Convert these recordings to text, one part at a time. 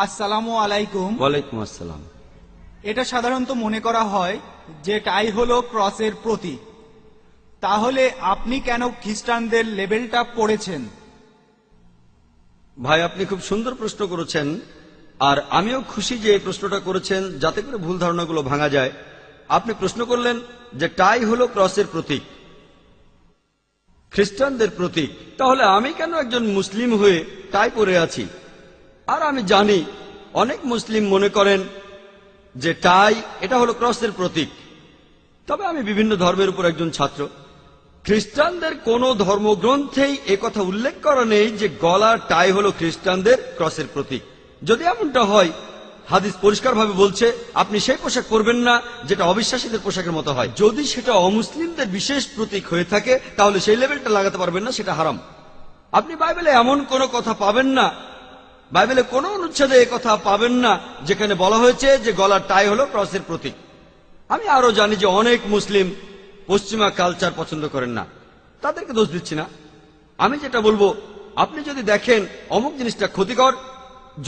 আসসালামু আলাইকুম। ওয়ালাইকুম আসসালাম। এটা সাধারণত মনে করা হয় যে টাই হলো ক্রসের প্রতীক, তাহলে আপনি কেন খ্রিস্টানদের লেবেলটা পড়েছেন? ভাই, আপনি খুব সুন্দর প্রশ্ন করেছেন, আর আমিও খুশি যে এই প্রশ্নটা করেছেন, যাতে করে ভুল ধারণাগুলো ভাঙা যায়। আপনি প্রশ্ন করলেন যে টাই হলো ক্রসের প্রতীক, খ্রিস্টানদের প্রতীক, তাহলে আমি কেন একজন মুসলিম হয়ে টাই পরে আছি? আর আমি জানি অনেক মুসলিম মনে করেন যে টাই এটা হলো ক্রসের প্রতীক। তবে আমি বিভিন্ন ধর্মের উপর একজন ছাত্র। খ্রিস্টানদের কোন ধর্মগ্রন্থেই একথা উল্লেখ করা নেই যে গলার টাই হলো খ্রিস্টানদের ক্রসের প্রতীক। যদি এমনটা হয়, হাদিস পরিষ্কারভাবে বলছে আপনি সেই পোশাক পরবেন না যেটা অবিশ্বাসীদের পোশাকের মতো হয়। যদি সেটা অমুসলিমদের বিশেষ প্রতীক হয়ে থাকে, তাহলে সেই লেভেলটা লাগাতে পারবেন না, সেটা হারাম। আপনি বাইবেলে এমন কোনো কথা পাবেন না, বাইবেলে কোনো অনুচ্ছেদে কথা পাবেন না যেখানে বলা হয়েছে যে গলার টাই হলো ক্রসের প্রতীক। আমি আরো জানি যে অনেক মুসলিম পশ্চিমা কালচার পছন্দ করেন না, তাদেরকে দোষ দিচ্ছি না। আমি যেটা বলবো, আপনি যদি দেখেন অমুক জিনিসটা ক্ষতিকর,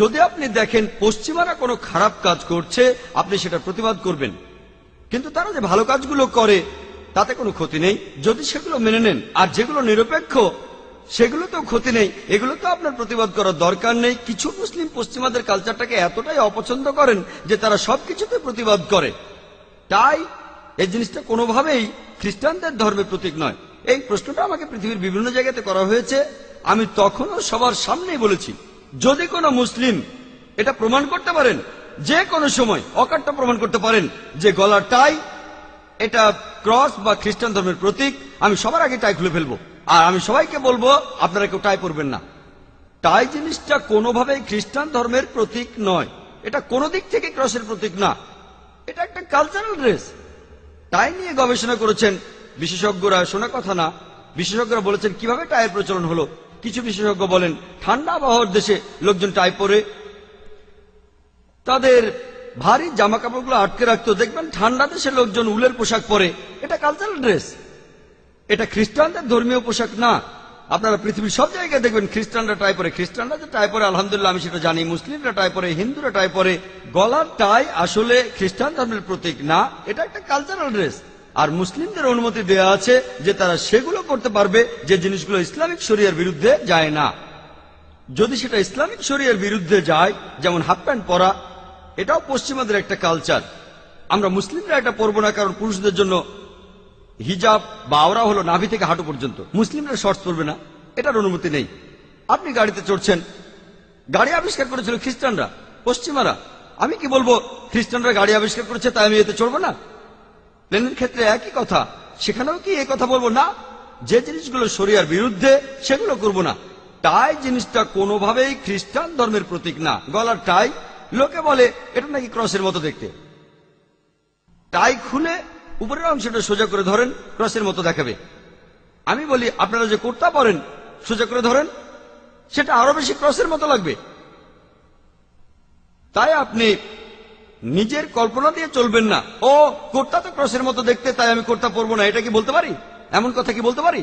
যদি আপনি দেখেন পশ্চিমারা কোনো খারাপ কাজ করছে, আপনি সেটা প্রতিবাদ করবেন। কিন্তু তারা যে ভালো কাজগুলো করে তাতে কোনো ক্ষতি নেই যদি সেগুলো মেনে নেন। আর যেগুলো নিরপেক্ষ সেগুলো তো ক্ষতি নেই, এগুলো তো আপনার প্রতিবাদ করার দরকার নেই। কিছু মুসলিম পশ্চিমাদের কালচারটাকে এতটাই অপছন্দ করেন যে তারা সবকিছুতে প্রতিবাদ করে। তাই এই জিনিসটা কোনোভাবেই খ্রিস্টানদের ধর্মের প্রতীক নয়। এই প্রশ্নটা আমাকে পৃথিবীর বিভিন্ন জায়গাতে করা হয়েছে। আমি তখনও সবার সামনেই বলেছি, যদি কোনো মুসলিম এটা প্রমাণ করতে পারেন, যে কোনো সময় অকাট্য প্রমাণ করতে পারেন যে গলার টাই এটা ক্রস বা খ্রিস্টান ধর্মের প্রতীক, আমি সবার আগে টাই খুলে ফেলবো। আর আমি সবাইকে বলবো আপনারা কেউ টাই পরবেন না। টাই জিনিসটা কোনোভাবেই খ্রিস্টান ধর্মের প্রতীক নয়, এটা কোনো দিক থেকে ক্রসের প্রতীক না, এটা একটা কালচারাল ড্রেস। টাই নিয়ে গবেষণা করেছেন বিশেষজ্ঞরা, শোনা কথা না। বিশেষজ্ঞরা বলেছেন কিভাবে টাইয়ের প্রচলন হলো। কিছু বিশেষজ্ঞ বলেন ঠান্ডা আবহাওয়ার দেশে লোকজন টাই পরে তাদের ভারী জামা কাপড়গুলো আটকে রাখতো। দেখবেন ঠান্ডা দেশে লোকজন উলের পোশাক পরে, এটা কালচারাল ড্রেস, এটা খ্রিস্টানদের ধর্মীয় পোশাক না। আপনারা পৃথিবীর সব জায়গায় দেখবেন খ্রিস্টানরা টাই পরে। খ্রিস্টানরা যে টাই পরে আলহামদুলিল্লাহ আমি সেটা জানি, মুসলিমরা টাই পরে, হিন্দুরা টাই পরে। গলার টাই আসলে খ্রিস্টান ধর্মের প্রতীক না, এটা একটা কালচারাল ড্রেস। আর মুসলিমদের অনুমতি দেওয়া আছে যে তারা সেগুলো করতে পারবে যে জিনিসগুলো ইসলামিক শরিয়ার বিরুদ্ধে যায় না। যদি সেটা ইসলামিক শরিয়ার বিরুদ্ধে যায়, যেমন হাফ প্যান্ট পরা, এটাও পশ্চিমাদের একটা কালচার। আমরা মুসলিমরা এটা পরবো না, কারণ পুরুষদের জন্য হিজাব বা আওরা হলো নাভি থেকে হাঁটু পর্যন্ত। মুসলিমরা শর্টস পরবে না, এটার অনুমতি নেই। আপনি গাড়িতে চড়ছেন, গাড়ি আবিষ্কার করেছিল খ্রিস্টানরা, পশ্চিমারা। আমি কি বলবো খ্রিস্টানরা গাড়ি আবিষ্কার করেছে তাই আমি এতে চড়বো না? প্লেনের ক্ষেত্রে একই কথা, সেখানেও কি এই কথা বলবো না? যে জিনিসগুলো শরিয়ার বিরুদ্ধে সেগুলো করব না। টাই জিনিসটা কোনোভাবেই খ্রিস্টান ধর্মের প্রতীক না। গলার টাই, লোকে বলে এটা নাকি ক্রসের মতো দেখতে। টাই খুলে উপরের অংশটা সোজা করে ধরেন, ক্রসের মতো দেখাবে। আমি বলি আপনারা যে কুর্তা পরেন সোজা করে ধরেন, সেটা আরো বেশি ক্রসের মতো লাগবে। তাই আপনি নিজের কল্পনা দিয়ে চলবেন না, ও কুর্তা তো ক্রসের মতো দেখতে তাই আমি কুর্তা পরবো না, এটা কি বলতে পারি? এমন কথা কি বলতে পারি?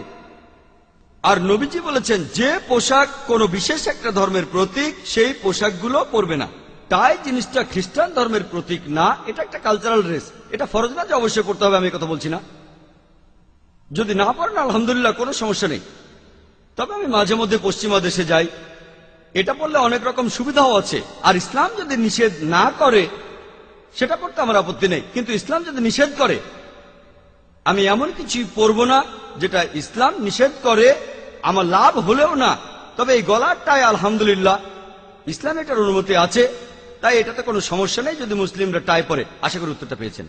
আর নবীজি বলেছেন যে পোশাক কোনো বিশেষ একটা ধর্মের প্রতীক, সেই পোশাকগুলো পরবে না। তাই জিনিসটা খ্রিস্টান ধর্মের প্রতীক না, এটা একটা কালচারাল ড্রেস। এটা ফরজ না যে অবশ্যই পড়তে হবে, আমি কথা বলছি না। যদি না পারেন আলহামদুলিল্লাহ, কোনো সমস্যা নেই। তবে আমি মাঝে মধ্যে পশ্চিমা দেশে যাই, এটা পড়লে অনেক রকম সুবিধাও আছে। আর ইসলাম যদি নিষেধ না করে সেটা পড়তে আমার আপত্তি নেই, কিন্তু ইসলাম যদি নিষেধ করে আমি এমন কিছু পরবো না যেটা ইসলাম নিষেধ করে, আমার লাভ হলেও না। তবে এই গলারটায় আলহামদুলিল্লাহ ইসলাম এটার অনুমতি আছে, তাই এটাতে কোনো সমস্যা নেই যদি মুসলিমরা টাই পরে। আশা করি উত্তরটা পেয়েছেন।